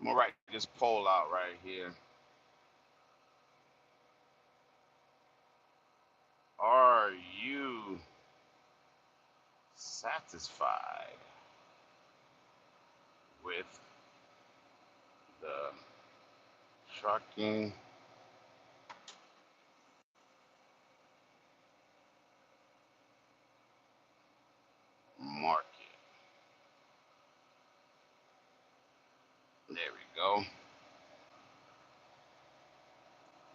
I'm gonna write this poll out right here. Are you satisfied with the trucking market? There we go.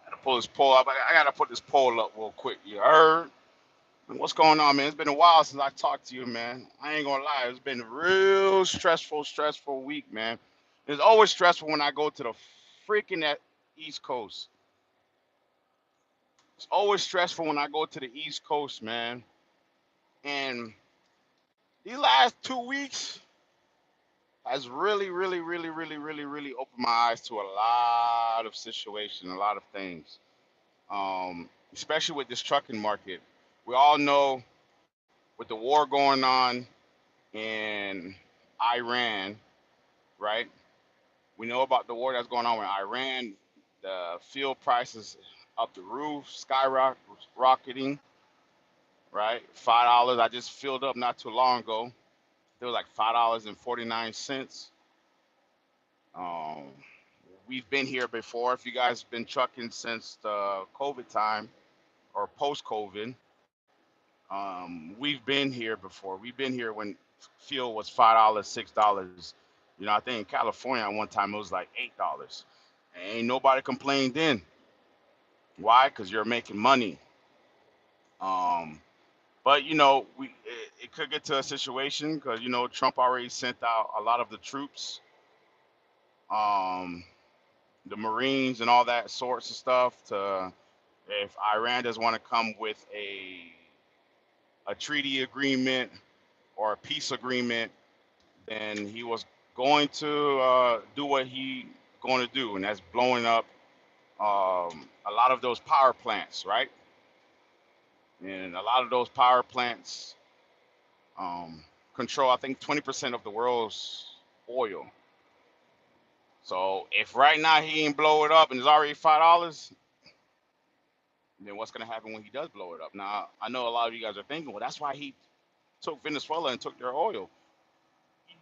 Gotta pull this poll up. I gotta put this poll up real quick. You heard? What's going on, man? It's been a while since I talked to you, man. I ain't gonna lie. It's been a real stressful week, man. It's always stressful when I go to the freaking East Coast. It's always stressful when I go to the East Coast, man. And these last 2 weeks has really opened my eyes to a lot of situations, a lot of things. Especially with this trucking market. We all know with the war going on in Iran, right? We know about the war that's going on with Iran. The fuel prices up the roof, skyrocketing, right? $5. I just filled up not too long ago. It was like $5.49. Um, we've been here before. If you guys been trucking since the COVID time or post COVID, we've been here before. We've been here when fuel was $5, $6. I think in California at one time it was like $8. Ain't nobody complained then. Why? Because you're making money. Um, but it could get to a situation because Trump already sent out a lot of the troops, um, the Marines and all that sorts of stuff. To if Iran doesn't want to come with a treaty agreement or a peace agreement, then he was going to do what he going to do, and that's blowing up a lot of those power plants, right? And a lot of those power plants um, control, I think, 20% of the world's oil. So if right now he ain't blow it up and it's already $5, then what's gonna happen when he does blow it up? Now I know a lot of you guys are thinking, well, that's why he took Venezuela and took their oil.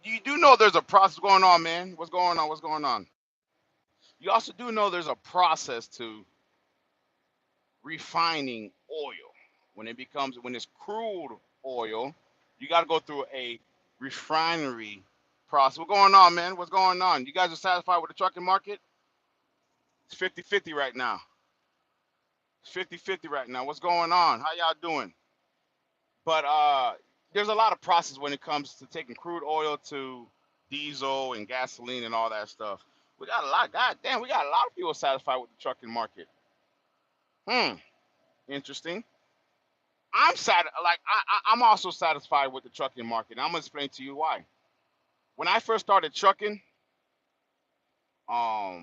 You do know there's a process going on, man. What's going on? What's going on? You also do know there's a process to refining oil. When it's crude oil, you got to go through a refinery process. What's going on, man? What's going on? You guys are satisfied with the trucking market? It's 50-50 right now. It's 50-50 right now. What's going on? How y'all doing? But there's a lot of process when it comes to taking crude oil to diesel and gasoline and all that stuff. We got a lot. God damn, we got a lot of people satisfied with the trucking market. Hmm. Interesting. I'm sad. Like I'm also satisfied with the trucking market. And I'm gonna explain to you why. When I first started trucking, a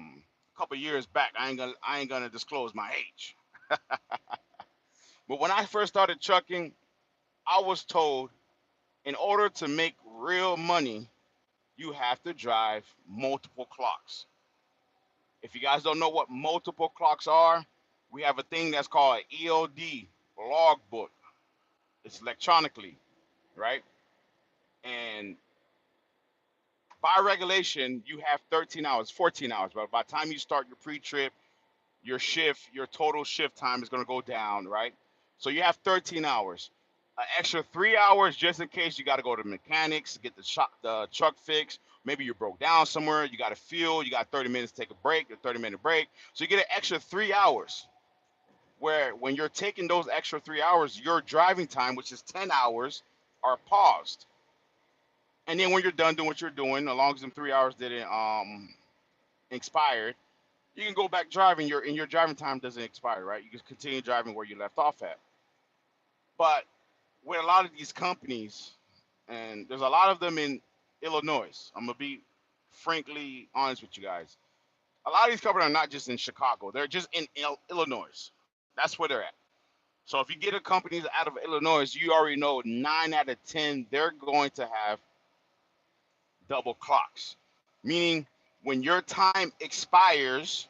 couple years back, I ain't gonna disclose my age. But when I first started trucking, I was told in order to make real money, you have to drive multiple clocks. If you guys don't know what multiple clocks are, we have a thing that's called an EOD logbook. It's electronically, right? And by regulation, you have 13 hours, 14 hours. But by the time you start your pre-trip, your total shift time is going to go down, right? So you have 13 hours. An extra 3 hours just in case you got to go to mechanics, get the truck fixed. Maybe you broke down somewhere, you got to fuel, you got 30 minutes to take a break, a 30-minute break. So you get an extra 3 hours. Where when you're taking those extra 3 hours, your driving time, which is 10 hours, are paused. And then when you're done doing what you're doing, as long as them 3 hours didn't expired, you can go back driving. Your driving time doesn't expire, right? You can continue driving where you left off at. But with a lot of these companies, and there's a lot of them in Illinois. I'm gonna be frankly honest with you guys. A lot of these companies are not just in Chicago; they're just in Illinois. That's where they're at. So if you get a company out of Illinois, you already know 9 out of 10 they're going to have double clocks, meaning When your time expires,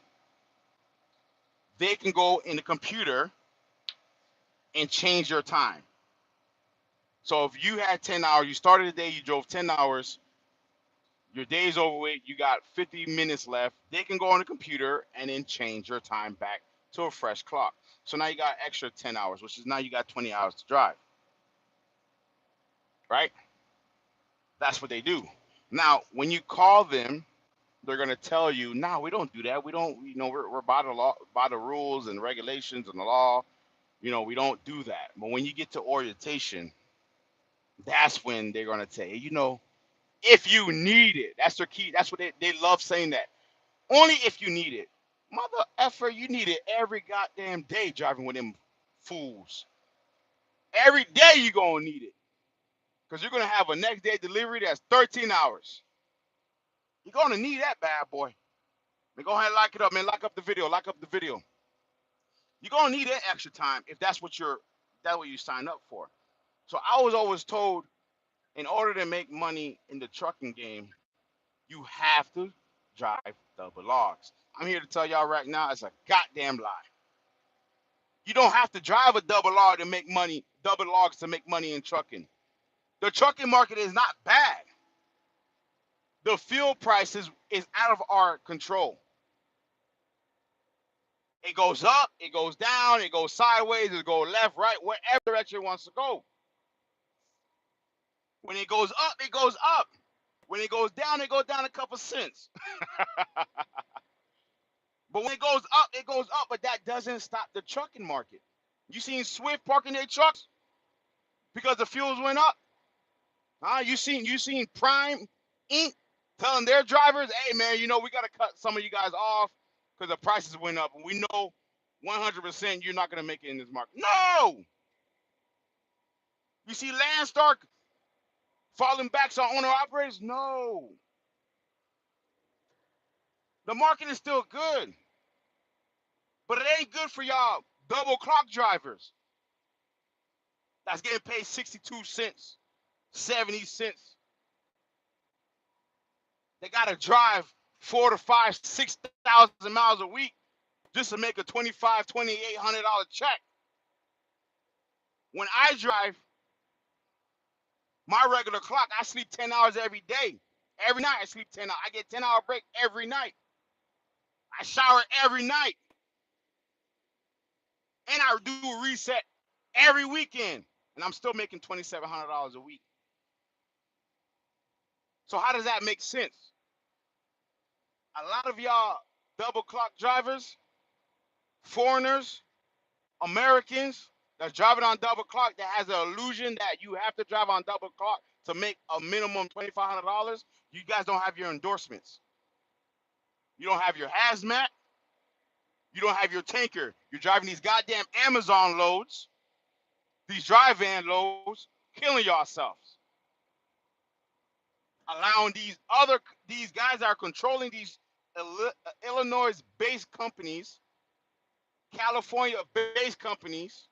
they can go in the computer and change your time. So if you had 10 hours, you started the day, you drove 10 hours, your day's over with, you got 50 minutes left, they can go on the computer and then change your time back to a fresh clock. So now you got extra 10 hours, which is now you got 20 hours to drive, right? That's what they do. Now, when you call them, they're going to tell you, no, we don't do that. We don't, we're by the law, by the rules and regulations and the law. We don't do that. But when you get to orientation, that's when they're going to tell you, if you need it. That's their key. That's what they love saying that. Only if you need it. Mother effer, you need it every goddamn day driving with them fools. Every day you going to need it. Because you're going to have a next day delivery that's 13 hours. You're going to need that bad boy. Man, go ahead and lock it up, man. Lock up the video. Lock up the video. You're going to need that extra time if that's what you sign up for. So I was always told, in order to make money in the trucking game, you have to drive double logs. I'm here to tell y'all right now, it's a goddamn lie. You don't have to drive a double log to make money, double logs to make money in trucking. The trucking market is not bad. The fuel price is out of our control. It goes up, it goes down, it goes sideways, it goes left, right, wherever direction it wants to go. When it goes up, it goes up. When it goes down a couple cents. But when it goes up, but that doesn't stop the trucking market. You seen Swift parking their trucks because the fuels went up? You seen Prime Inc. telling their drivers, hey man, we gotta cut some of you guys off because the prices went up. And we know 100% you're not gonna make it in this market. No! You see Landstar falling back on owner operators? No. The market is still good. But it ain't good for y'all double clock drivers that's getting paid 62 cents, 70 cents. They gotta drive 4 to 5, 6,000 miles a week just to make a $2,500, $2,800 check. When I drive my regular clock, I sleep 10 hours every day. Every night I sleep 10 hours. I get 10-hour break every night. I shower every night. And I do a reset every weekend. And I'm still making $2,700 a week. So how does that make sense? A lot of y'all double clock drivers, foreigners, Americans that's driving on double clock that has the illusion that you have to drive on double clock to make a minimum $2,500, you guys don't have your endorsements. You don't have your hazmat. You don't have your tanker. You're driving these goddamn Amazon loads, these dry van loads, killing yourselves. Allowing these guys that are controlling these Illinois-based companies, California-based companies,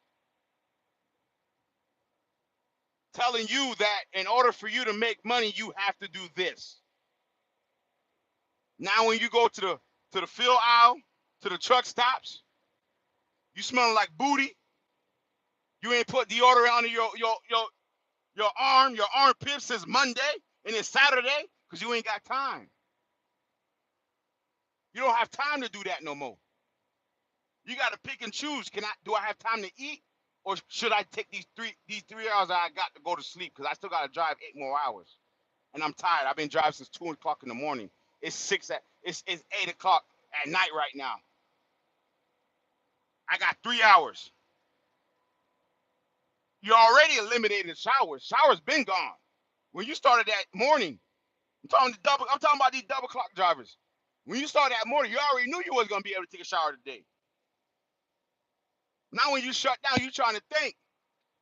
telling you that in order for you to make money, you have to do this. Now, when you go to the fill aisle, to the truck stops, you smelling like booty. You ain't put deodorant on your arm. Your armpit says Monday and it's Saturday because you ain't got time. You don't have time to do that no more. You got to pick and choose. Do I have time to eat, or should I take these three hours that I got to go to sleep because I still got to drive 8 more hours, and I'm tired. I've been driving since 2 o'clock in the morning. It's 8 o'clock at night right now. I got 3 hours. You already eliminated showers. Showers been gone. When you started that morning, I'm talking about these double clock drivers. When you started that morning, you already knew you wasn't gonna be able to take a shower today. Now when you shut down, you trying to think,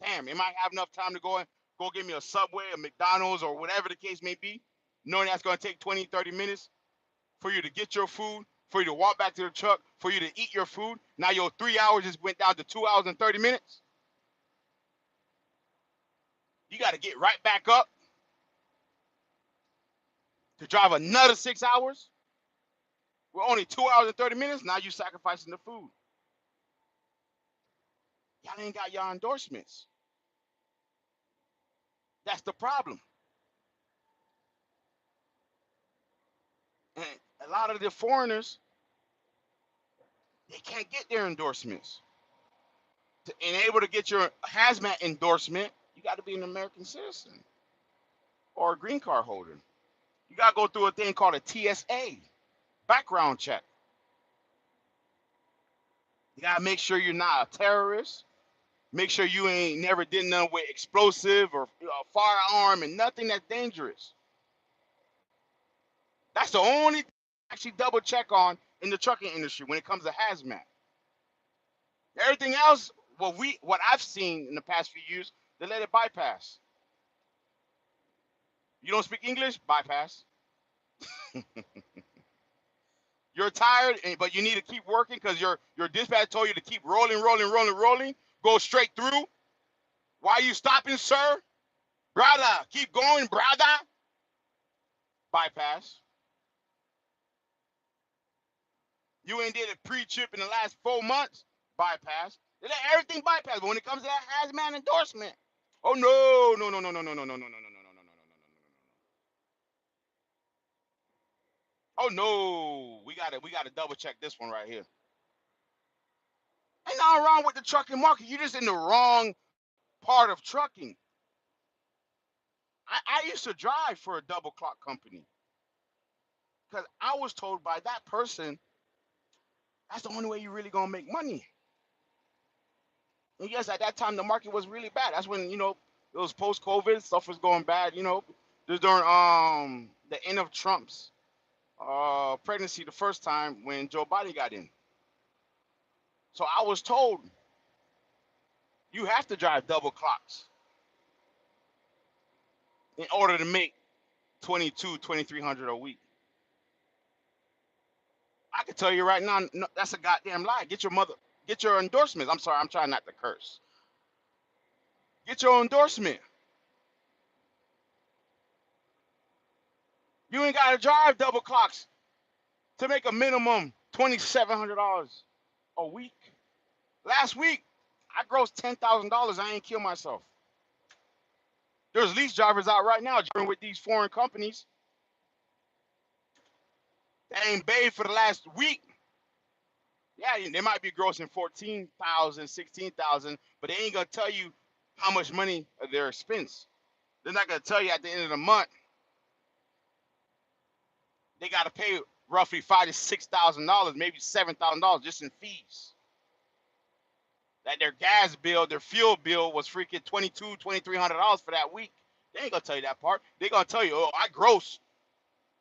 damn, am I have enough time to go get me a Subway, a McDonald's, or whatever the case may be, knowing that's gonna take 20, 30 minutes for you to get your food, for you to walk back to the truck, for you to eat your food. Now your 3 hours just went down to 2 hours and 30 minutes. You got to get right back up to drive another 6 hours. We're only 2 hours and 30 minutes. Now you sacrificing the food. Y'all ain't got your endorsements. That's the problem. And a lot of the foreigners, they can't get their endorsements. To enable to get your hazmat endorsement, you got to be an American citizen or a green card holder. You got to go through a thing called a TSA, background check. You got to make sure you're not a terrorist. Make sure you ain't never did nothing with explosive or firearm and nothing that's dangerous. That's the only thing I actually double check on in the trucking industry when it comes to hazmat. Everything else, what I've seen in the past few years, they let it bypass. You don't speak English? Bypass. You're tired, but you need to keep working because your dispatch told you to keep rolling, rolling, rolling, rolling. Go straight through. Why are you stopping, sir? Brother, keep going, brother. Bypass. You ain't did a pre-trip in the last 4 months? Bypass. They let everything bypass. But when it comes to that hazmat endorsement, oh no, no, no, no, no, no, no, no, no, no, no, no, no, no, no, no, no, no. Oh no, we gotta double check this one right here. Ain't nothing wrong with the trucking market. You're just in the wrong part of trucking. I used to drive for a double clock company because I was told by that person that's the only way you're really gonna make money. And yes, at that time the market was really bad. That's when it was post COVID, stuff was going bad. This during the end of Trump's pregnancy the first time when Joe Biden got in. So I was told you have to drive double clocks in order to make 2,300 a week. I can tell you right now, no, that's a goddamn lie. Get your endorsements. I'm sorry, I'm trying not to curse. Get your endorsement. You ain't gotta drive double clocks to make a minimum $2,700 a week. Last week, I grossed $10,000. I ain't kill myself. There's lease drivers out right now driving with these foreign companies that ain't paid for the last week. Yeah, they might be grossing 14,000, 16,000, but they ain't gonna tell you how much money of their expense. They're not gonna tell you at the end of the month they gotta pay roughly $5,000 to $6,000, maybe $7,000 just in fees. That their gas bill, their fuel bill was freaking $2,300 for that week. They ain't gonna tell you that part. They gonna tell you, oh, I grossed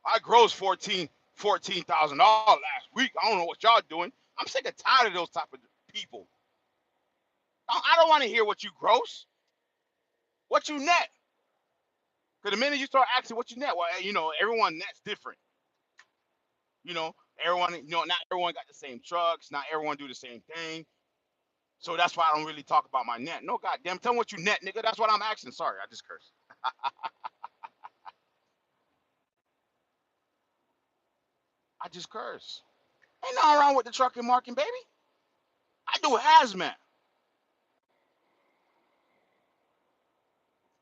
$14,000 last week. I don't know what y'all doing. I'm sick and tired of those type of people. I don't want to hear what you gross, what you net. Because the minute you start asking what you net, well, everyone net's different. Everyone, not everyone got the same trucks. Not everyone do the same thing. So that's why I don't really talk about my net. No, goddamn, tell me what you net, nigga. That's what I'm asking. Sorry, I just cursed. I just cursed. Ain't nothing wrong with the trucking market, baby. I do hazmat.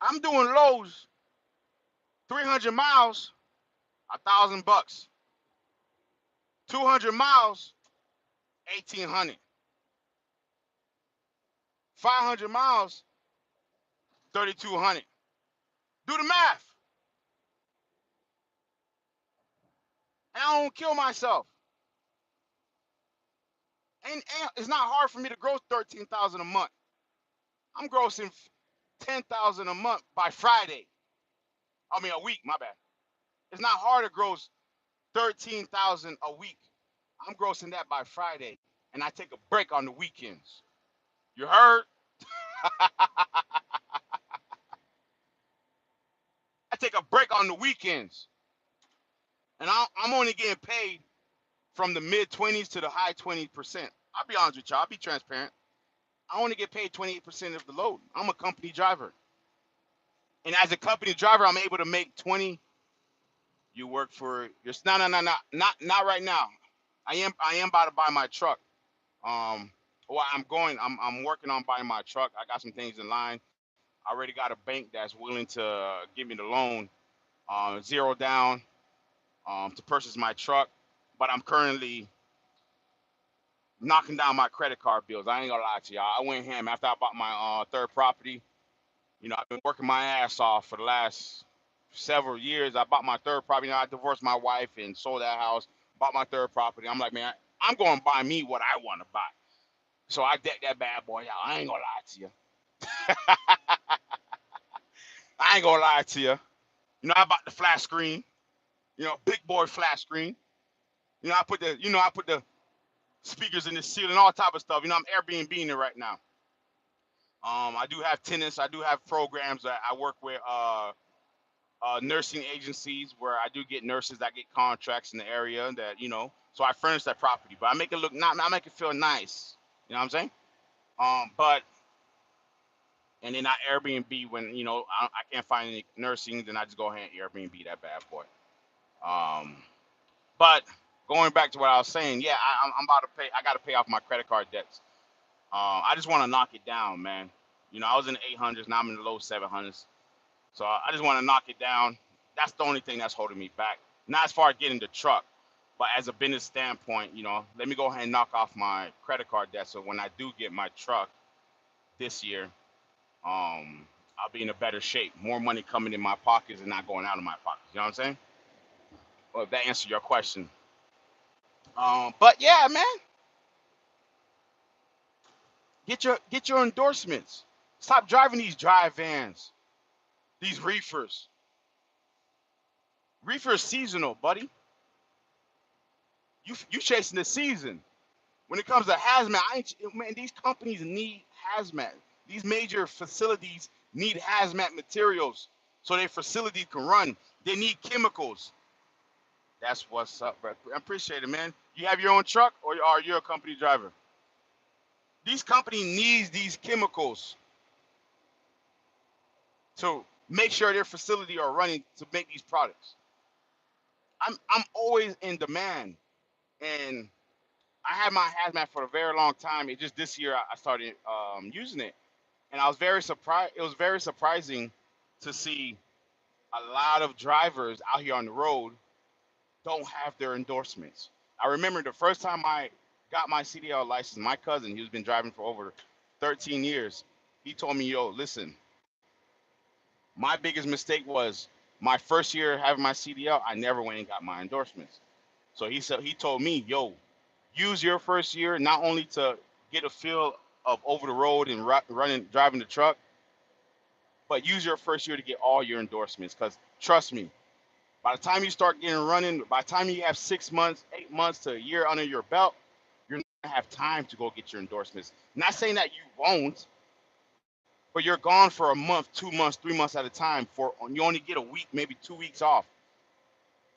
I'm doing lows, 300 miles, $1,000. 200 miles, 1,800. 500 miles, 3,200. Do the math. And I don't kill myself. And it's not hard for me to gross 13,000 a month. I'm grossing 10,000 a month by Friday. I mean a week, my bad. It's not hard to gross 13,000 a week. I'm grossing that by Friday, and I take a break on the weekends. You heard? I take a break on the weekends, and I'm only getting paid from the mid 20s to the high 20%. I'll be honest with y'all. I'll be transparent. I only get paid 28% of the load. I'm a company driver, and as a company driver, I'm able to make 20. You work for your no, not right now. I am about to buy my truck. Well, I'm working on buying my truck. I got some things in line. I already got a bank that's willing to give me the loan, zero down, to purchase my truck. But I'm currently knocking down my credit card bills. I ain't gonna lie to y'all. I went ham after I bought my third property. You know, I've been working my ass off for the last several years. I bought my third property. You know, I divorced my wife and sold that house. Bought my third property. I'm like, man, I'm going to buy me what I want to buy. So I decked that bad boy out. I ain't gonna lie to you. I ain't gonna lie to you. You know, I bought the flat screen. You know, big boy flat screen. I put the speakers in the ceiling, all type of stuff. You know, I'm Airbnb-ing it right now. I do have tenants. I do have programs that I work with. Nursing agencies where I do get nurses that get contracts in the area that so I furnish that property, but I make it look not, I make it feel nice. You know what I'm saying? But and then I Airbnb when I can't find any nursing, then I just go ahead and Airbnb that bad boy. Um, but going back to what I was saying, yeah, I'm about to pay. I got to pay off my credit card debts. I just want to knock it down, man. You know, I was in the 800s, now I'm in the low 700s. So I just want to knock it down. That's the only thing that's holding me back. Not as far as getting the truck, but as a business standpoint, let me go ahead and knock off my credit card debt. So when I do get my truck this year, I'll be in a better shape. More money coming in my pockets and not going out of my pockets. You know what I'm saying? Well, if that answers your question. But yeah, man, get your endorsements. Stop driving these drive vans, these reefers. Reefer is seasonal, buddy. You chasing the season. When it comes to hazmat, man, these companies need hazmat. These major facilities need hazmat materials so their facilities can run. They need chemicals. That's what's up, bro. I appreciate it, man. You have your own truck, or are you a company driver? These companies needs these chemicals to make sure their facility are running to make these products. I'm always in demand, and I had my hazmat for a very long time. It just this year I started using it, and I was very surprised. It was very surprising to see a lot of drivers out here on the road don't have their endorsements. I remember the first time I got my CDL license, my cousin, he's been driving for over 13 years. He told me, "Yo, listen, my biggest mistake was my first year having my CDL. I never went and got my endorsements." So he told me, "Yo, use your first year not only to get a feel of over the road and running driving the truck, but use your first year to get all your endorsements. Because trust me, by the time you start getting running, by the time you have 6 months, 8 months to a year under your belt, you're not gonna have time to go get your endorsements. Not saying that you won't, but you're gone for a month, 2 months, 3 months at a time. For you only get a week, maybe 2 weeks off.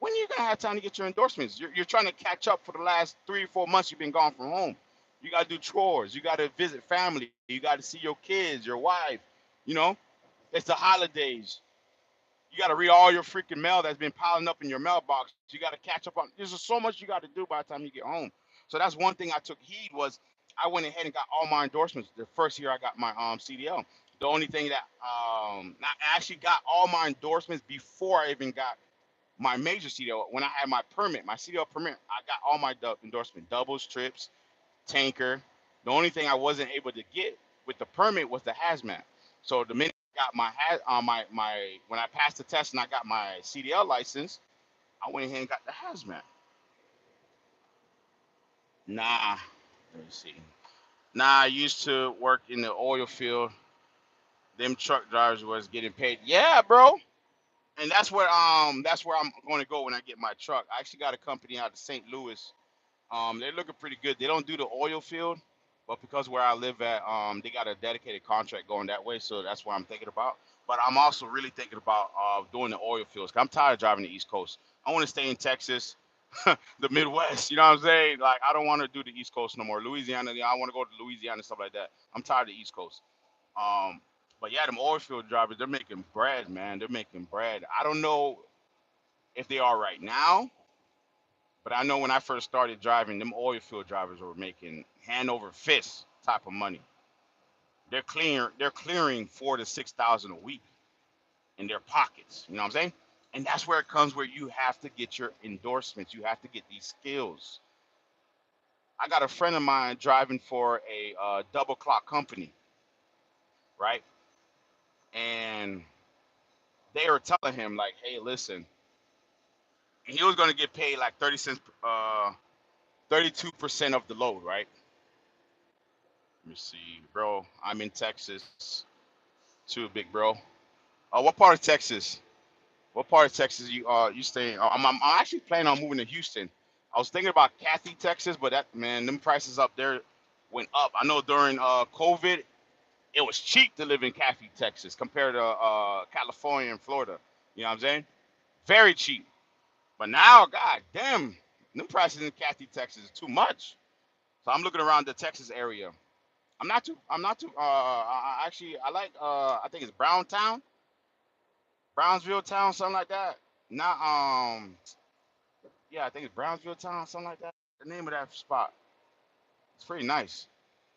When are you gonna have time to get your endorsements? You're trying to catch up for the last 3 or 4 months you've been gone from home. You gotta do chores. You gotta visit family. You gotta see your kids, your wife. You know, it's the holidays. You got to read all your freaking mail that's been piling up in your mailbox. You got to catch up on. There's just so much you got to do by the time you get home. So that's one thing I took heed was I went ahead and got all my endorsements the first year I got my CDL. The only thing that I actually got all my endorsements before I even got my major CDL. When I had my permit, my CDL permit, I got all my endorsement doubles, trips, tanker. The only thing I wasn't able to get with the permit was the hazmat. So the minute I got my when I passed the test and I got my CDL license, I went ahead and got the hazmat. Nah, let me see. Nah, I used to work in the oil field. Them truck drivers was getting paid. Yeah, bro. And that's where I'm going to go when I get my truck. I actually got a company out of St. Louis. They're looking pretty good. They don't do the oil field, but because where I live at, they got a dedicated contract going that way, so that's what I'm thinking about. But I'm also really thinking about doing the oil fields. 'Cause I'm tired of driving the East Coast. I want to stay in Texas, the Midwest. You know what I'm saying? Like I don't want to do the East Coast no more. Louisiana, I want to go to Louisiana and stuff like that. I'm tired of the East Coast. Um, but yeah, them oil field drivers, they're making bread, man. They're making bread. I don't know if they are right now, But I know when I first started driving, them oil field drivers were making hand over fist type of money. They're clearing 4 to 6 thousand a week in their pockets. You know what I'm saying? And that's where it comes where you have to get your endorsements. You have to get these skills. I got a friend of mine driving for a double clock company, right? And they were telling him like, hey, listen, he was gonna get paid like 30 cents, 32% of the load, right? Let me see, bro. I'm in Texas too, big bro. What part of Texas? What part of Texas you staying? I'm actually planning on moving to Houston. I was thinking about Cathy, Texas, but that man, them prices up there went up. I know during COVID, it was cheap to live in Cathy, Texas, compared to California and Florida. You know what I'm saying? Very cheap. But now, god damn, them prices in Cathy, Texas is too much. So I'm looking around the Texas area. I'm not too actually I like I think it's Brownsville town, something like that. Not yeah, I think it's Brownsville town, something like that. The name of that spot. It's pretty nice.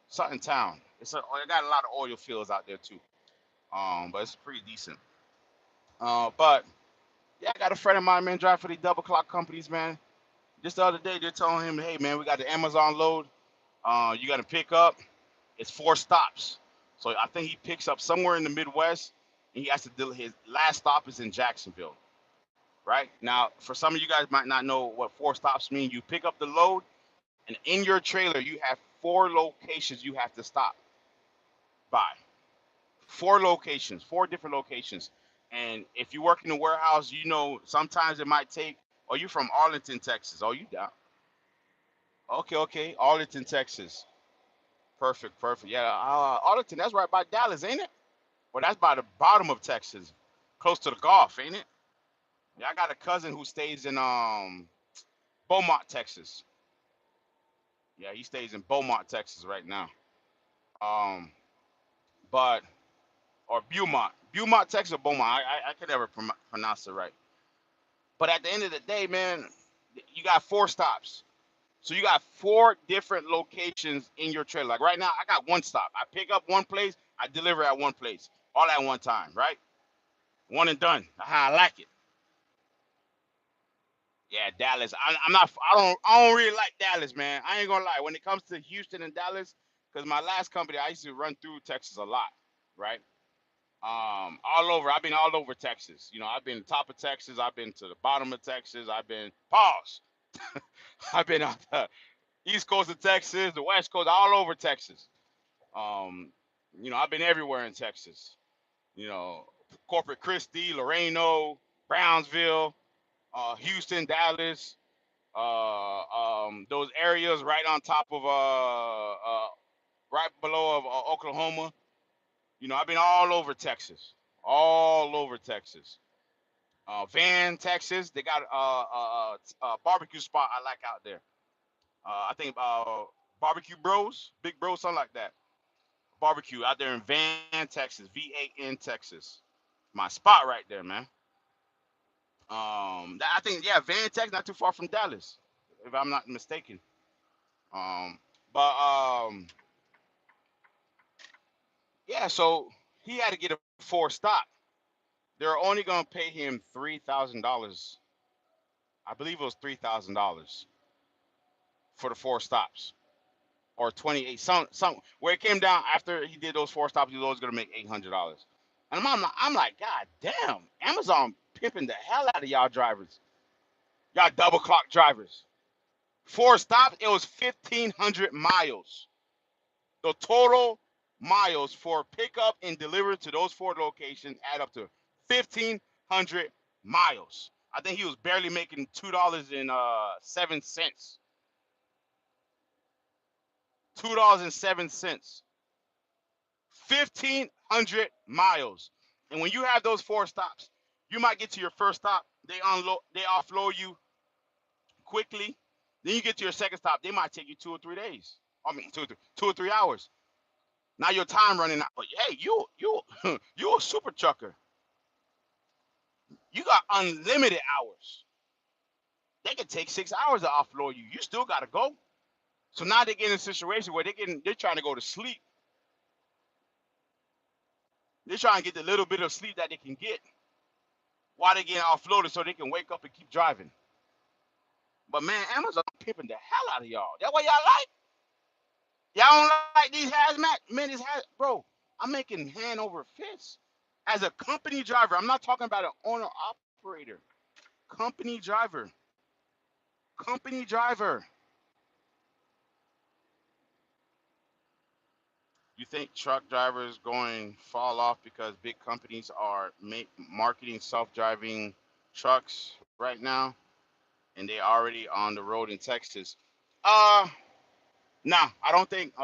Sutton town. It got a lot of oil fields out there too. But it's pretty decent. But yeah, I got a friend of mine, man, drive for the double clock companies, man. Just the other day, they're telling him, hey, man, we got the Amazon load. You got to pick up. It's 4 stops. So I think he picks up somewhere in the Midwest, and he has to deal. His last stop is in Jacksonville, right? Now, for some of you guys might not know what 4 stops mean. You pick up the load, and in your trailer, you have 4 locations you have to stop by. 4 locations, 4 different locations. And if you work in a warehouse, you know sometimes it might take. Oh, you from Arlington, Texas? Oh, you down? Okay, okay, Arlington, Texas. Perfect, perfect. Yeah, Arlington. That's right by Dallas, ain't it? Well, that's by the bottom of Texas, close to the Gulf, ain't it? Yeah, I got a cousin who stays in Beaumont, Texas. Yeah, he stays in Beaumont, Texas right now. Um, but or Beaumont, Texas, or Beaumont. I can never pronounce it right. But at the end of the day, man, you got 4 stops. So you got 4 different locations in your trailer. Like right now, I got 1 stop. I pick up one place, I deliver at one place, all at one time, right? One and done. How I like it. Yeah, Dallas. I'm not. I don't really like Dallas, man. I ain't gonna lie. When it comes to Houston and Dallas, because my last company, I used to run through Texas a lot, right? All over. I've been all over Texas. You know, I've been top of Texas. I've been to the bottom of Texas. I've been pause. I've been on the East Coast of Texas, the West Coast, all over Texas. Um, I've been everywhere in Texas. You know, Corporate Christi, Loreno, Brownsville, Houston, Dallas, those areas right on top of right below of Oklahoma. I've been all over Texas, all over Texas. Van, Texas, they got a barbecue spot I like out there. I think Barbecue Bros, Big Bros, something like that. Barbecue out there in Van, Texas, VAN, Texas. My spot right there, man. I think yeah, Van, Texas, not too far from Dallas, if I'm not mistaken. Um, but yeah, so he had to get a 4 stop. They're only gonna pay him $3,000. I believe it was $3,000 for the 4 stops, or 28. Some where it came down after he did those 4 stops, he was always gonna make $800. And I'm like, God damn, Amazon pimping the hell out of y'all drivers, y'all double clock drivers. 4 stops, it was 1,500 miles. The total miles for pickup and delivery to those 4 locations add up to 1,500 miles. I think he was barely making $2.07. $2.07. 1,500 miles. And when you have those 4 stops, you might get to your first stop. They offload you quickly. Then you get to your second stop. They might take you 2 or 3 days. I mean, 2 or 3 hours. Now your time running out. But hey, you you a super trucker. You got unlimited hours. They can take 6 hours to offload you. You still got to go. So now they get in a situation where they're trying to go to sleep. They're trying to get the little bit of sleep that they can get while they get offloaded so they can wake up and keep driving. But man, Amazon pimping the hell out of y'all. That what y'all like? Y'all don't like these hazmat? Man, bro, I'm making hand over fist. As a company driver, I'm not talking about an owner operator. Company driver. Company driver. You think truck drivers going fall off because big companies are marketing self-driving trucks right now, and they already on the road in Texas? Uh, nah, I don't think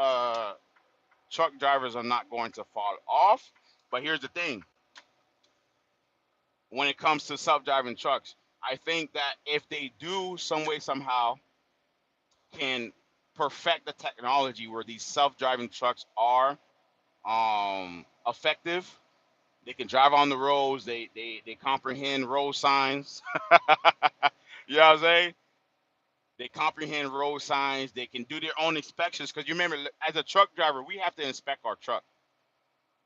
truck drivers are not going to fall off. But here's the thing: when it comes to self-driving trucks, I think that if they do some way somehow can perfect the technology where these self-driving trucks are effective. They can drive on the roads. They comprehend road signs. You know what I'm saying? They comprehend road signs. They can do their own inspections. Because you remember, as a truck driver, we have to inspect our truck.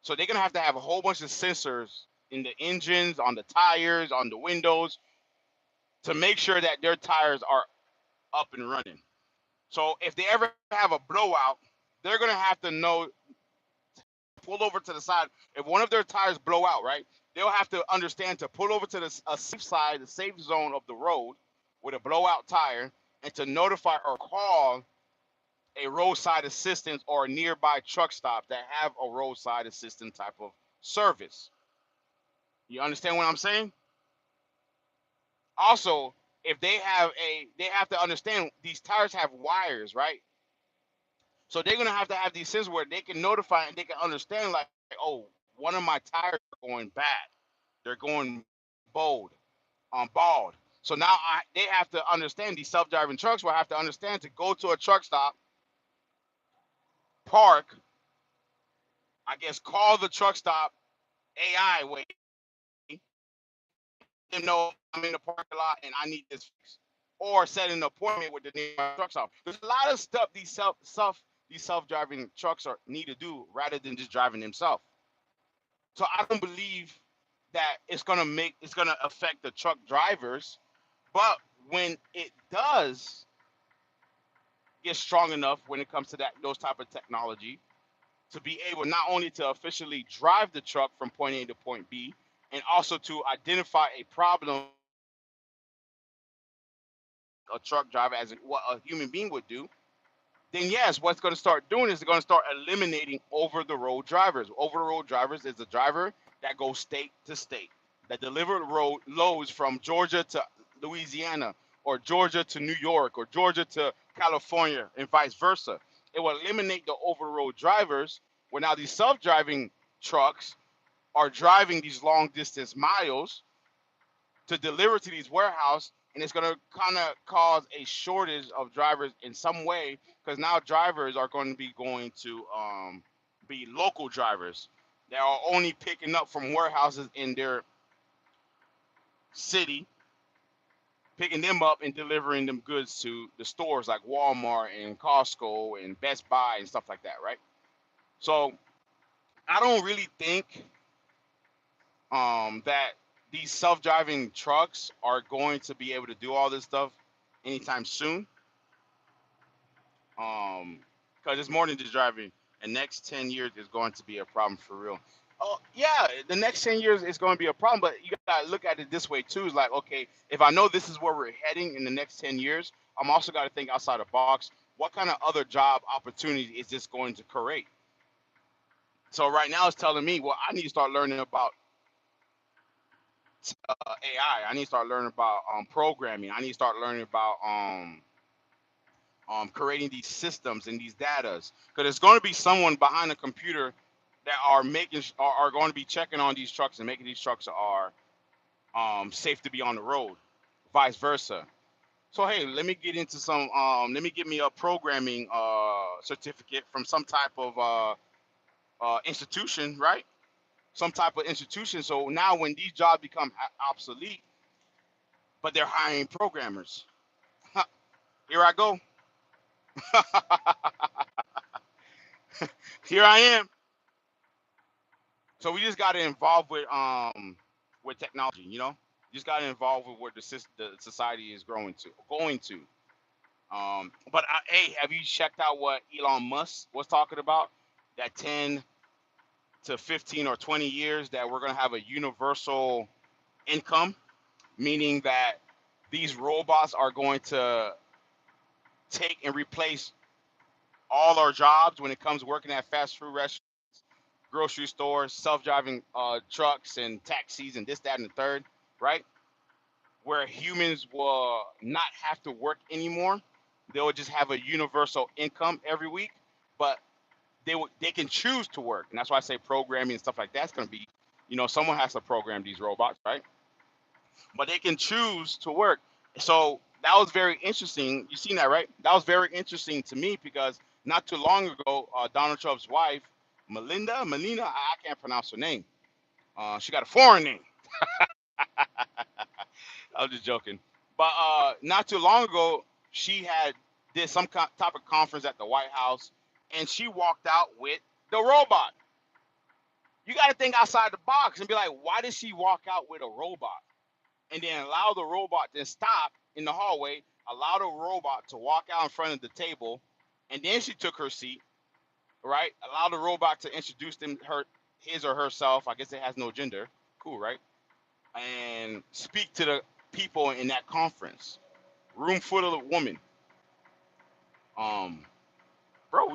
So they're gonna have a whole bunch of sensors in the engines, on the tires, on the windows, to make sure that their tires are up and running. So if they ever have a blowout, they're gonna have to know, pull over to the side. If one of their tires blow out, right, they'll have to understand to pull over to a safe side, the safe zone of the road with a blowout tire, and to notify or call a roadside assistance or a nearby truck stop that have a roadside assistance type of service. You understand what I'm saying? Also, if they have to understand these tires have wires, right? So they're gonna have these sensors where they can notify and they can understand, like, oh, one of my tires are going bad. They're going bold, bald. So now they have to understand, these self-driving trucks will have to understand to go to a truck stop, park, I guess call the truck stop AI way, them know I'm in the parking lot and I need this fixed. Or set an appointment with the nearby truck stop. There's a lot of stuff these self-driving trucks are need to do rather than just driving themselves. So I don't believe that it's gonna affect the truck drivers. But when it does get strong enough when it comes to those type of technology to be able not only to officially drive the truck from point A to point B, and also to identify a problem a truck driver as what a human being would do, then yes, what's going to start doing is they're going to start eliminating over the road drivers. Over the road drivers is a driver that goes state to state, that deliver road loads from Georgia to Louisiana, or Georgia to New York, or Georgia to California, and vice versa. It will eliminate the over the road drivers, where now these self-driving trucks are driving these long distance miles to deliver to these warehouses, and it's going to kind of cause a shortage of drivers in some way, because now drivers are going to be local drivers that are only picking up from warehouses in their city, picking them up and delivering them goods to the stores like Walmart and Costco and Best Buy and stuff like that, right? So I don't really think that these self-driving trucks are going to be able to do all this stuff anytime soon. Because it's more than just driving. The next 10 years is going to be a problem for real. Oh yeah, the next 10 years is going to be a problem, but you gotta look at it this way too. It's like, okay, if I know this is where we're heading in the next 10 years, I'm also got to think outside the box. What kind of other job opportunities is this going to create? So right now it's telling me, well, I need to start learning about AI. I need to start learning about programming. I need to start learning about creating these systems and these datas, because there's going to be someone behind a computer that are going to be checking on these trucks and making these trucks are safe to be on the road, vice versa. So hey, let me get into some. Let me get me a programming certificate from some type of institution, right? Some type of institution. So now when these jobs become obsolete, but they're hiring programmers. Here I go. Here I am. So we just got to involve with technology, you know. Just got to involve with where the society is going to. But hey, have you checked out what Elon Musk was talking about? That 10 to 15 or 20 years that we're gonna have a universal income, meaning that these robots are going to take and replace all our jobs when it comes to working at fast food restaurants, grocery stores, self-driving trucks and taxis and this, that, and the third, right? Where humans will not have to work anymore. They'll just have a universal income every week, but they can choose to work, and that's why I say programming and stuff like that's going to be, someone has to program these robots, right? But they can choose to work. So that was very interesting. You seen that, right? That was very interesting to me because not too long ago, Donald Trump's wife, Melina, I can't pronounce her name. She got a foreign name. I was just joking. But not too long ago, she had did some type of conference at the White House, and she walked out with the robot. You got to think outside the box and be like, why did she walk out with a robot? And then allow the robot to stop in the hallway, allow the robot to walk out in front of the table, and then she took her seat, right? Allow the robot to introduce his or herself. I guess it has no gender. Cool, right? And speak to the people in that conference. Room full of women. Um, bro,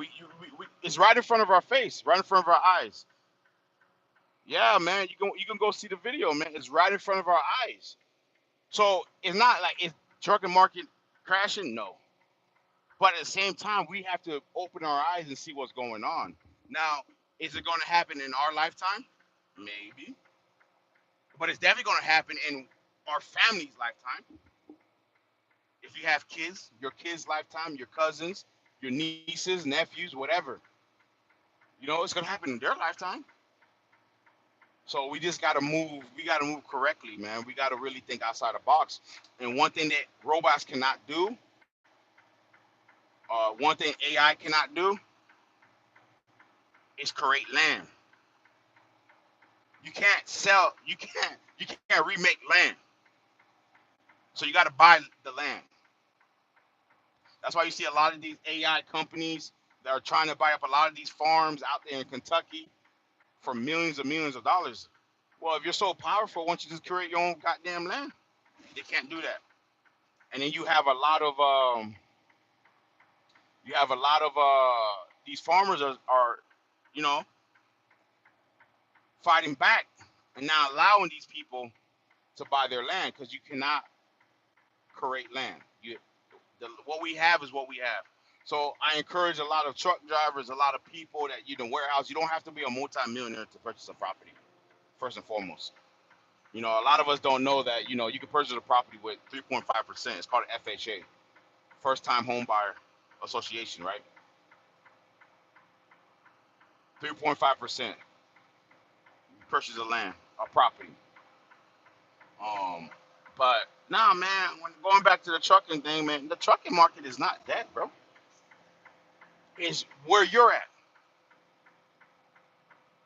it's right in front of our face, right in front of our eyes. Yeah, man, you can go see the video, man. It's right in front of our eyes. So it's not like it's trucking market crashing, no. But at the same time, we have to open our eyes and see what's going on. Now, is it going to happen in our lifetime? Maybe, but it's definitely going to happen in our family's lifetime. If you have kids, your kids' lifetime, your cousins, your nieces, nephews, whatever, it's going to happen in their lifetime. So we just got to move. We got to move correctly, man. We got to really think outside the box. And one thing that robots cannot do, one thing AI cannot do, is create land. You can't sell. You can't remake land. So you got to buy the land. That's why you see a lot of these AI companies that are trying to buy up a lot of these farms out there in Kentucky for millions and millions of dollars. Well, if you're so powerful, why don't you just create your own goddamn land? They can't do that. And then you have a lot of these farmers are you know fighting back and not allowing these people to buy their land because you cannot create land. What we have is what we have. So I encourage a lot of truck drivers, a lot of people that you in warehouse. You don't have to be a multimillionaire to purchase a property. First and foremost, a lot of us don't know that you can purchase a property with 3.5%. It's called an FHA, First Time Home Buyer Association, right? 3.5% purchase of land or property. Um, but nah, man. When going back to the trucking thing, man, the trucking market is not dead, bro. It's where you're at.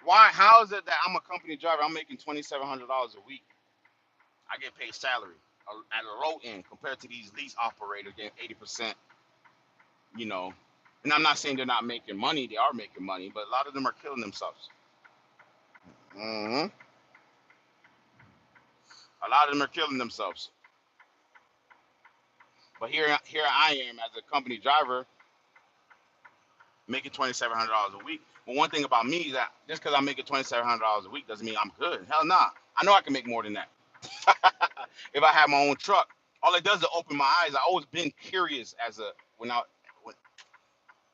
Why? How is it that I'm a company driver? I'm making $2,700 a week. I get paid salary at a low end compared to these lease operators getting 80%. You know, and I'm not saying they're not making money. They are making money, but a lot of them are killing themselves. A lot of them are killing themselves. But here I am as a company driver making $2,700 a week. But one thing about me is that just because I'm making $2,700 a week doesn't mean I'm good. Hell nah. I know I can make more than that. If I have my own truck, all it does is open my eyes. I always been curious when I when,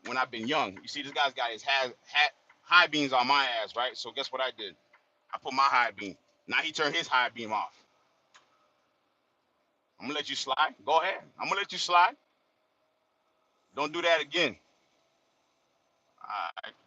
when I've been young. You see, this guy's got his hat high beams on my ass, right? So guess what I did? I put my high beam. Now he turned his high beam off. I'm gonna let you slide. Go ahead. I'm gonna let you slide. Don't do that again. All right.